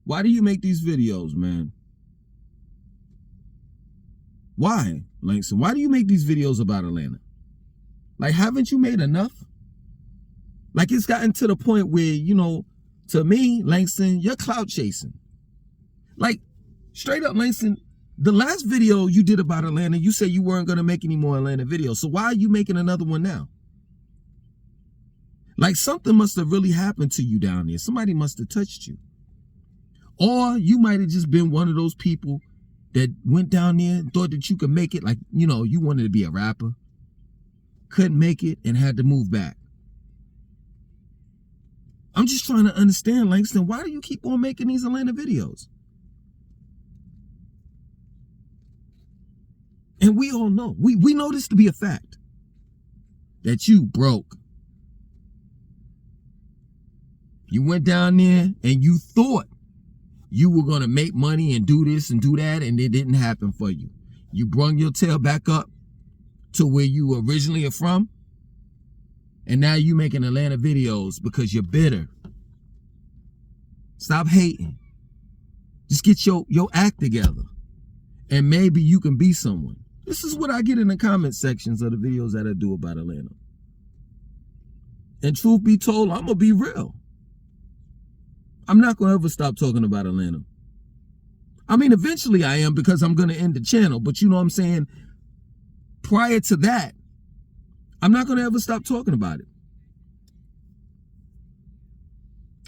Why do you make these videos, man? Why, Langston? Why do you make these videos about Atlanta? Like, haven't you made enough? Like, it's gotten to the point where, you know, to me, Langston, you're clout chasing. Like, straight up, Langston, the last video you did about Atlanta, you said you weren't going to make any more Atlanta videos. So why are you making another one now? Like, something must have really happened to you down there. Somebody must have touched you. Or you might have just been one of those people that went down there and thought that you could make it. Like, you know, you wanted to be a rapper, couldn't make it, and had to move back. I'm just trying to understand, Langston, why do you keep on making these Atlanta videos? And we all know, we know this to be a fact, that you broke. You went down there and you thought you were going to make money and do this and do that, and it didn't happen for you. You brung your tail back up to where you originally are from, and now you making Atlanta videos because you're bitter. Stop hating. Just get your act together, and maybe you can be someone. This is what I get in the comment sections of the videos that I do about Atlanta. And truth be told, I'm going to be real. I'm not going to ever stop talking about Atlanta. I mean, eventually I am, because I'm going to end the channel. But you know what I'm saying? Prior to that, I'm not going to ever stop talking about it.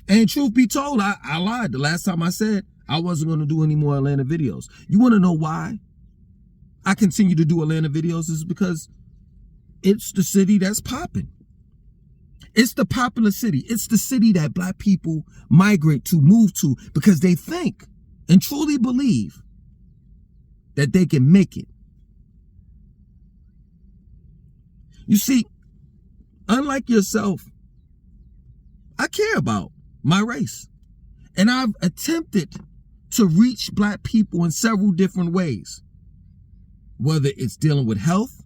And truth be told, I lied the last time I said I wasn't going to do any more Atlanta videos. You want to know why I continue to do Atlanta videos? Is because it's the city that's popping. It's the popular city. It's the city that black people migrate to, move to, because they think and truly believe that they can make it. You see, unlike yourself, I care about my race. And I've attempted to reach black people in several different ways. Whether it's dealing with health,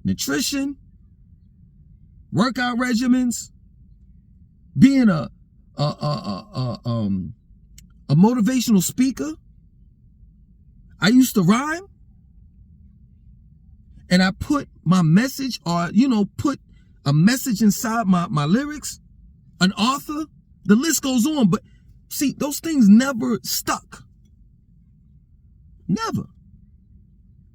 nutrition, workout regimens, being a motivational speaker. I used to rhyme, and I put my message, or put a message inside my lyrics. An author, the list goes on. But see, those things never stuck. Never.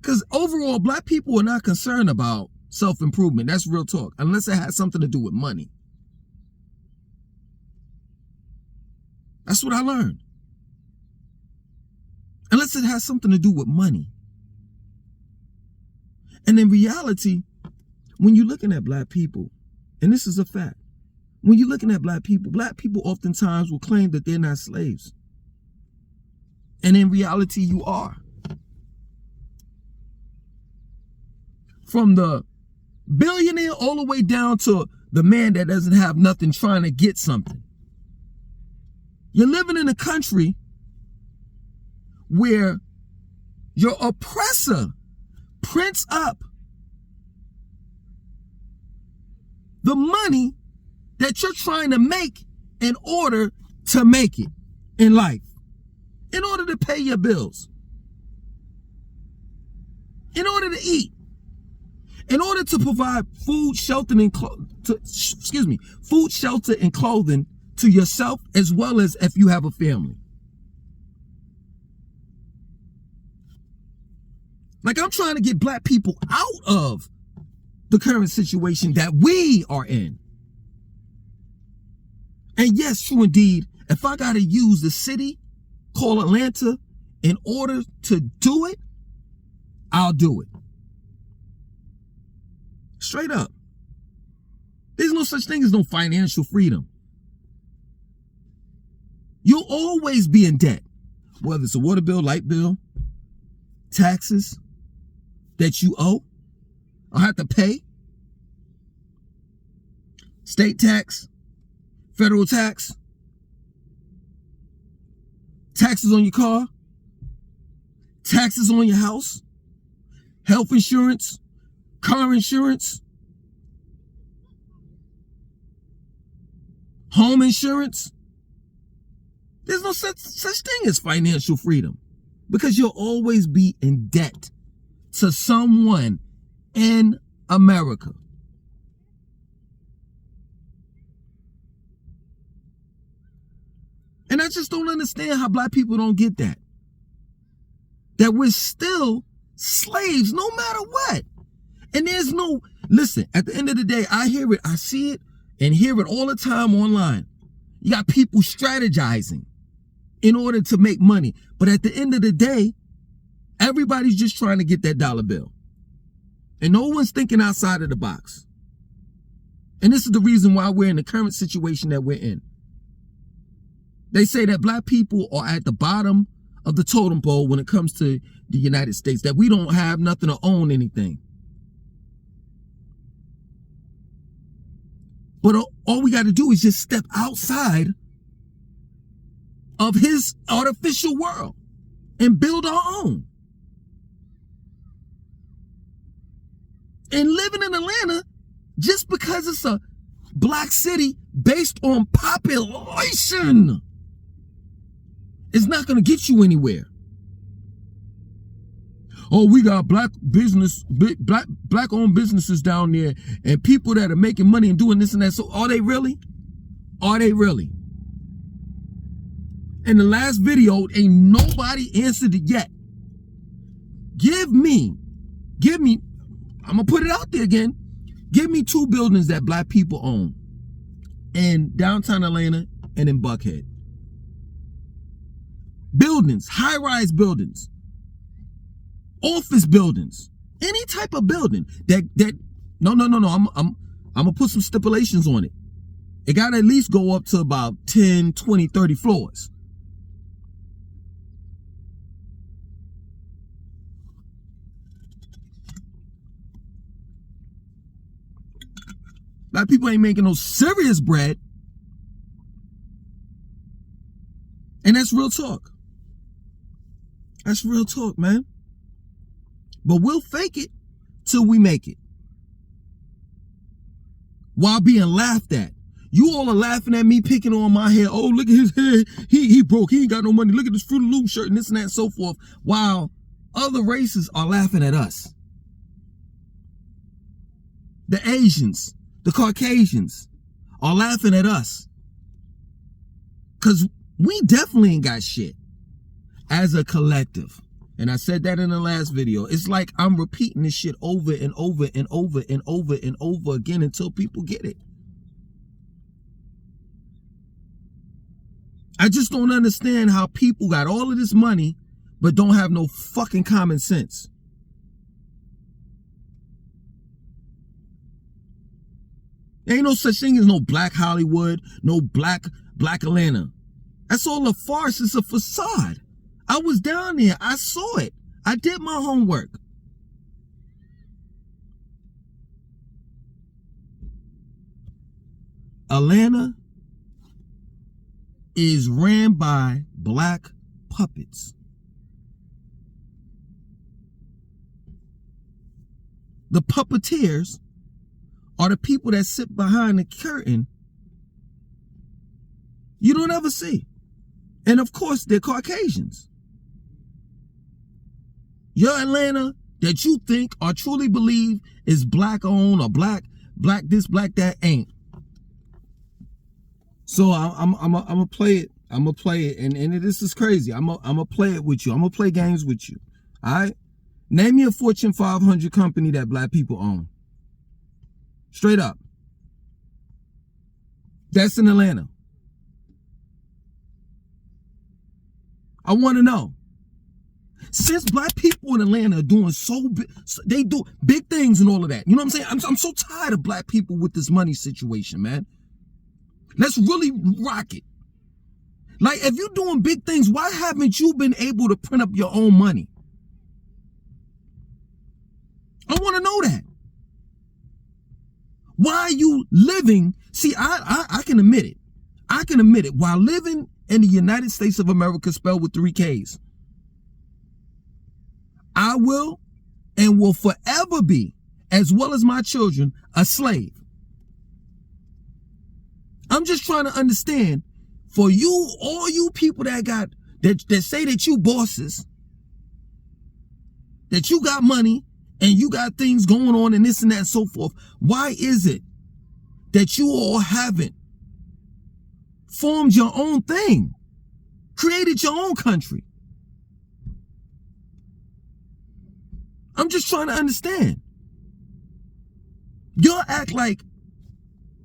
Because overall, black people are not concerned about self-improvement. That's real talk. Unless it has something to do with money. That's what I learned. Unless it has something to do with money. And in reality, when you're looking at black people, and this is a fact, when you're looking at black people oftentimes will claim that they're not slaves. And in reality, you are. From the billionaire all the way down to the man that doesn't have nothing trying to get something. You're living in a country where your oppressor prints up the money that you're trying to make in order to make it in life, in order to pay your bills, in order to eat, in order to provide food, shelter, and clothing to yourself, as well as if you have a family. Like, I'm trying to get black people out of the current situation that we are in. And yes, true indeed, if I got to use the city called Atlanta in order to do it, I'll do it. Straight up. There's no such thing as no financial freedom. You'll always be in debt, whether it's a water bill, light bill, taxes that you owe or have to pay, state tax, federal tax, taxes on your car, taxes on your house, health insurance, car insurance, home insurance. There's There's no such thing as financial freedom, because you'll always be in debt to someone in America. And I just don't understand how black people don't get that. That we're still slaves no matter what. And there's no, listen, at the end of the day, I hear it, I see it, and hear it all the time online. You got people strategizing in order to make money. But at the end of the day, everybody's just trying to get that dollar bill. And no one's thinking outside of the box. And this is the reason why we're in the current situation that we're in. They say that black people are at the bottom of the totem pole when it comes to the United States, that we don't have nothing to own anything. But all we got to do is just step outside of his artificial world and build our own. And living in Atlanta, just because it's a black city based on population, is not going to get you anywhere. Oh, we got black owned businesses down there and people that are making money and doing this and that. So are they really? Are they really? In the last video, ain't nobody answered it yet. Give me, I'm going to put it out there again. Give me 2 buildings that black people own in downtown Atlanta and in Buckhead. Buildings, high-rise buildings, office buildings, any type of building that no. I'm gonna put some stipulations on it. It gotta at least go up to about 10, 20, 30 floors. Black people ain't making no serious bread. And that's real talk. That's real talk, man. But we'll fake it till we make it. While being laughed at. You all are laughing at me picking on my hair. Oh, look at his hair. He broke. He ain't got no money. Look at this Fruit Loop shirt and this and that and so forth. While other races are laughing at us. The Asians, the Caucasians are laughing at us. Because we definitely ain't got shit as a collective. And I said that in the last video. It's like I'm repeating this shit over and over and over and over and over again until people get it. I just don't understand how people got all of this money but don't have no fucking common sense. There ain't no such thing as no black Hollywood, no black Atlanta. That's all a farce. It's a facade. I was down there. I saw it. I did my homework. Atlanta is ran by black puppets. The puppeteers are the people that sit behind the curtain you don't ever see. And of course, they're Caucasians. Your Atlanta that you think or truly believe is black owned or black this, black that ain't. So I'm gonna play it. I'm gonna play it, and this is crazy. I'm gonna play it with you. I'm gonna play games with you. All right. Name me a Fortune 500 company that black people own. Straight up. That's in Atlanta. I want to know. Since black people in Atlanta are doing so big, they do big things and all of that. You know what I'm saying? I'm so tired of black people with this money situation, man. Let's really rock it. Like, if you're doing big things, why haven't you been able to print up your own money? I want to know that. Why are you living? See, I can admit it. I can admit it. While living in the United States of America, spelled with 3 Ks, I will and will forever be, as well as my children, a slave. I'm just trying to understand, for you, all you people that say that you bosses, that you got money and you got things going on and this and that and so forth, why is it that you all haven't formed your own thing, created your own country? I'm just trying to understand. Y'all act like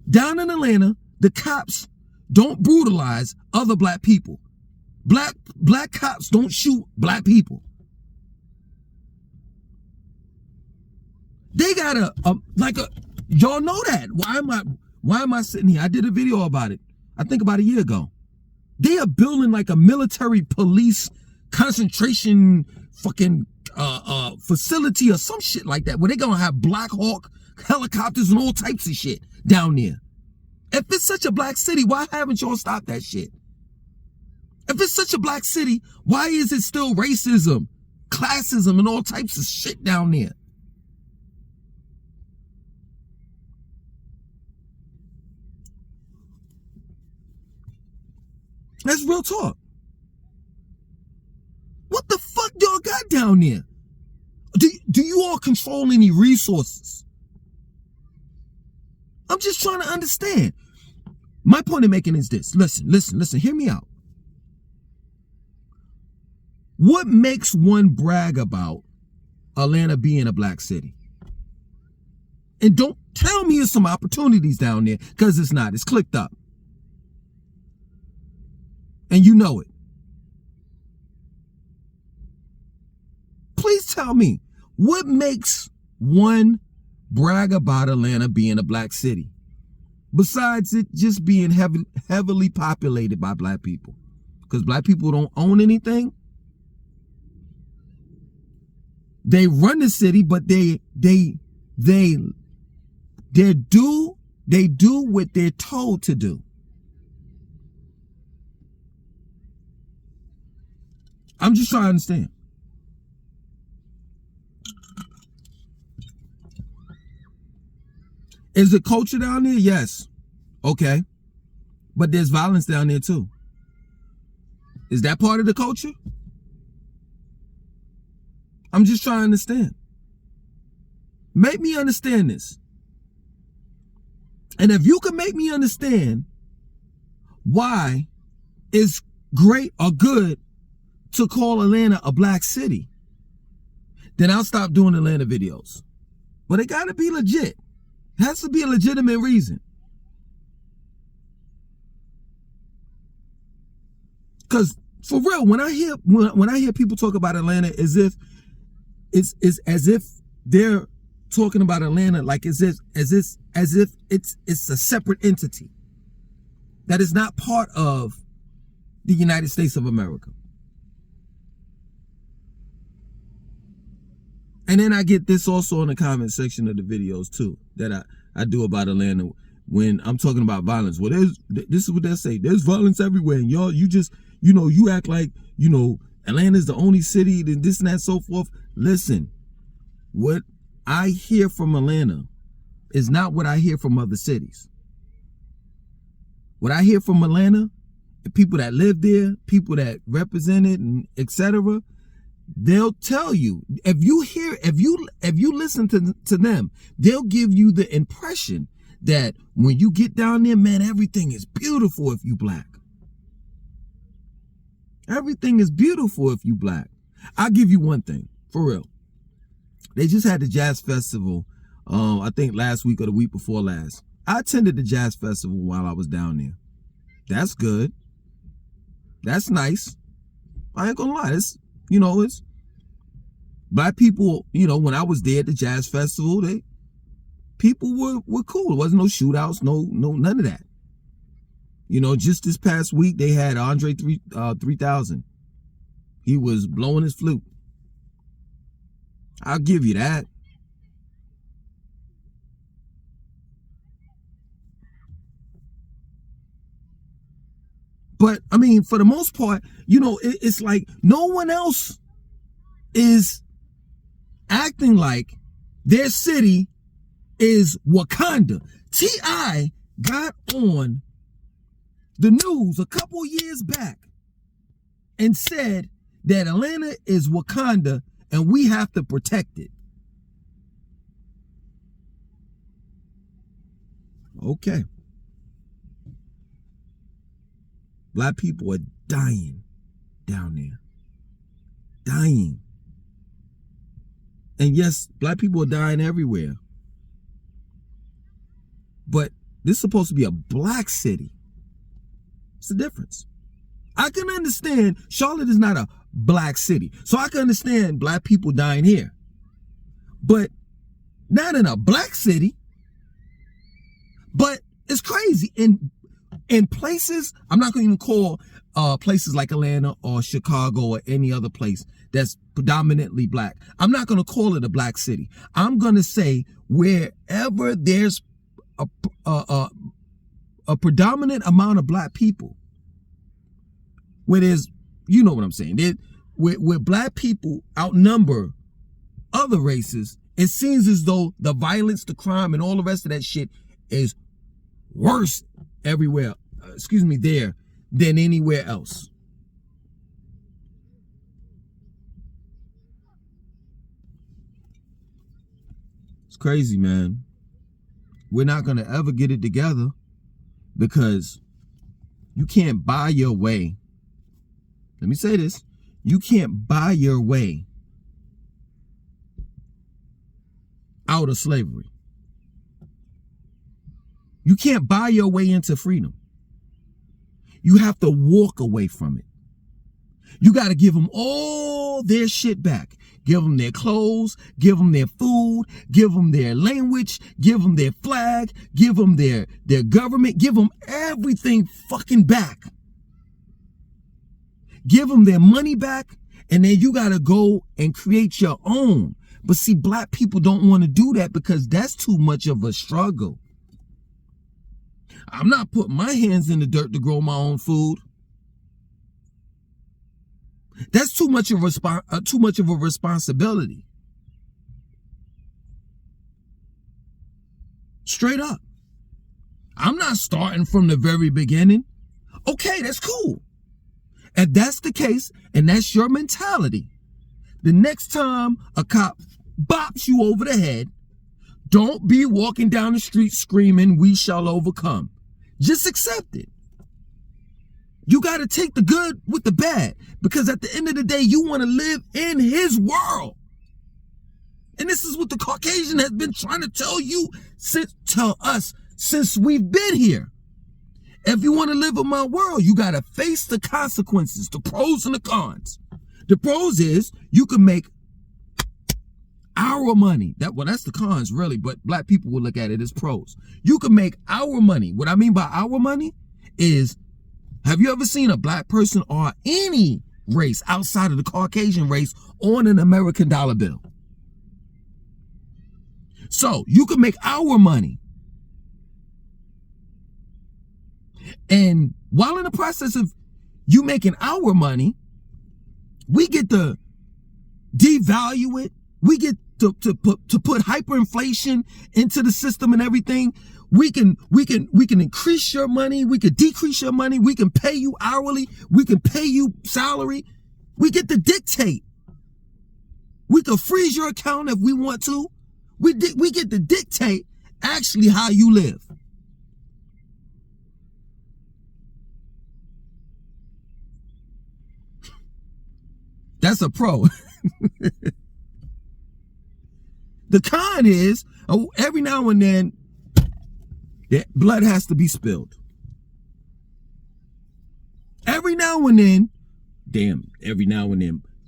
down in Atlanta, the cops don't brutalize other black people. Black cops don't shoot black people. They got y'all know that. Why am I sitting here? I did a video about it, I think about a year ago. They are building like a military police concentration fucking facility or some shit like that, where they're gonna have Black Hawk helicopters and all types of shit down there. If it's such a black city, why haven't y'all stopped that shit? If it's such a black city, why is it still racism, classism, and all types of shit down there? That's real talk. What the fuck y'all got down there? Do you all control any resources? I'm just trying to understand. My point of making is this. Listen, hear me out. What makes one brag about Atlanta being a black city? And don't tell me there's some opportunities down there, because it's not. It's clicked up. And you know it. Please tell me, what makes one brag about Atlanta being a black city, besides it just being heavily populated by black people? Because black people don't own anything. They run the city, but they do what they're told to do. I'm just trying to understand. Is the culture down there? Yes. Okay. But there's violence down there too. Is that part of the culture? I'm just trying to understand. Make me understand this. And if you can make me understand why it's great or good to call Atlanta a black city, then I'll stop doing Atlanta videos. But it gotta be legit. It has to be a legitimate reason. Because for real, when I hear people talk about Atlanta as if it's as if they're talking about Atlanta like as if it's a separate entity that is not part of the United States of America. And then I get this also in the comment section of the videos too, that I do about Atlanta when I'm talking about violence. Well, this is what they say. There's violence everywhere. And y'all, you act like, Atlanta's the only city, and this and that, so forth. Listen, what I hear from Atlanta is not what I hear from other cities. What I hear from Atlanta, the people that live there, people that represent it, and etc., they'll tell you, if you listen to them, they'll give you the impression that when you get down there, man, everything is beautiful if you black. Everything is beautiful if you black. I'll give you one thing, for real. They just had the jazz festival, I think last week or the week before last. I attended the jazz festival while I was down there. That's good. That's nice. I ain't gonna lie. It's black people, when I was there at the jazz festival, people were cool. There wasn't no shootouts, no none of that. Just this past week they had Andre 3000. He was blowing his flute. I'll give you that. But I mean, for the most part, it's like no one else is acting like their city is Wakanda. T.I. got on the news a couple years back and said that Atlanta is Wakanda and we have to protect it. Okay. Black people are dying down there. Dying. And yes, black people are dying everywhere. But this is supposed to be a black city. It's the difference. I can understand Charlotte is not a black city. So I can understand black people dying here. But not in a black city. But it's crazy. In places, I'm not going to even call places like Atlanta or Chicago or any other place that's predominantly black. I'm not going to call it a black city. I'm going to say wherever there's a predominant amount of black people, where there's, you know what I'm saying, where black people outnumber other races, it seems as though the violence, the crime, and all the rest of that shit is worse everywhere, there than anywhere else. It's crazy, man. We're not going to ever get it together because you can't buy your way. Let me say this. You can't buy your way out of slavery. You can't buy your way into freedom. You have to walk away from it. You got to give them all their shit back. Give them their clothes, give them their food, give them their language, give them their flag, give them their government, give them everything fucking back. Give them their money back, and then you got to go and create your own. But see, black people don't want to do that because that's too much of a struggle. I'm not putting my hands in the dirt to grow my own food. That's too much of a responsibility. Straight up. I'm not starting from the very beginning. Okay, that's cool. If that's the case, and that's your mentality, the next time a cop bops you over the head, don't be walking down the street screaming, "We shall overcome." Just accept it. You got to take the good with the bad, because at the end of the day, you want to live in his world. And this is what the Caucasian has been trying to tell us since we've been here. If you want to live in my world, you got to face the consequences, the pros and the cons. The pros is you can make our money. That's the cons, really, but black people will look at it as pros. You can make our money. What I mean by our money is, have you ever seen a black person or any race outside of the Caucasian race on an American dollar bill? So you can make our money. And while in the process of you making our money, we get to devalue it. We get to put hyperinflation into the system and everything. We can increase your money. We can decrease your money. We can pay you hourly. We can pay you salary. We get to dictate. We can freeze your account if we want to. We get to dictate actually how you live. That's a pro. The con is, every now and then, blood has to be spilled. Every now and then,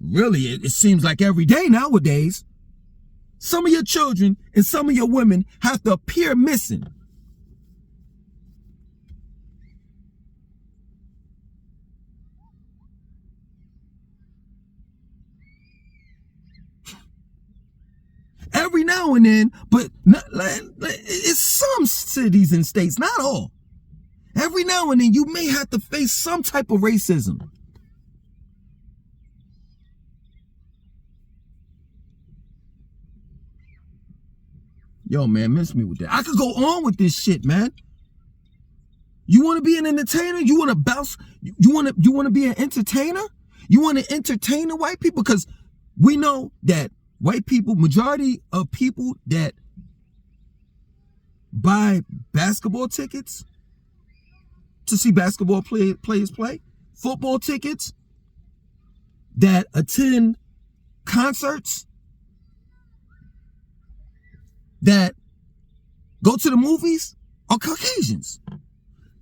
really, it seems like every day nowadays, some of your children and some of your women have to appear missing. Every now and then, but it's some cities and states, not all. Every now and then, you may have to face some type of racism. Yo, man, miss me with that. I could go on with this shit, man. You want to be an entertainer? You want to bounce? You want to be an entertainer? You want to entertain the white people? Because we know that white people, majority of people that buy basketball tickets to see basketball players play, football tickets, that attend concerts, that go to the movies, are Caucasians.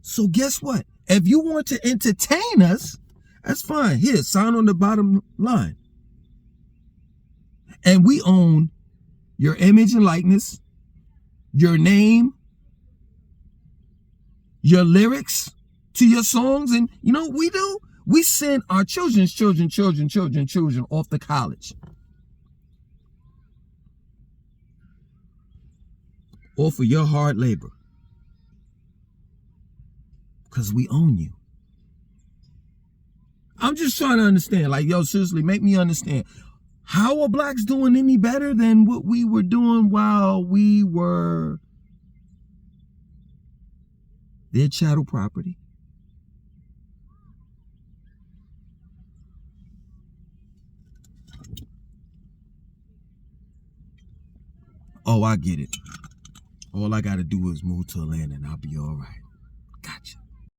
So guess what? If you want to entertain us, that's fine. Here, sign on the bottom line. And we own your image and likeness, your name, your lyrics to your songs. And you know what we do? We send our children off to college. All for your hard labor. Because we own you. I'm just trying to understand. Like, yo, seriously, make me understand. How are blacks doing any better than what we were doing while we were their chattel property? Oh, I get it. All I got to do is move to Atlanta and I'll be all right.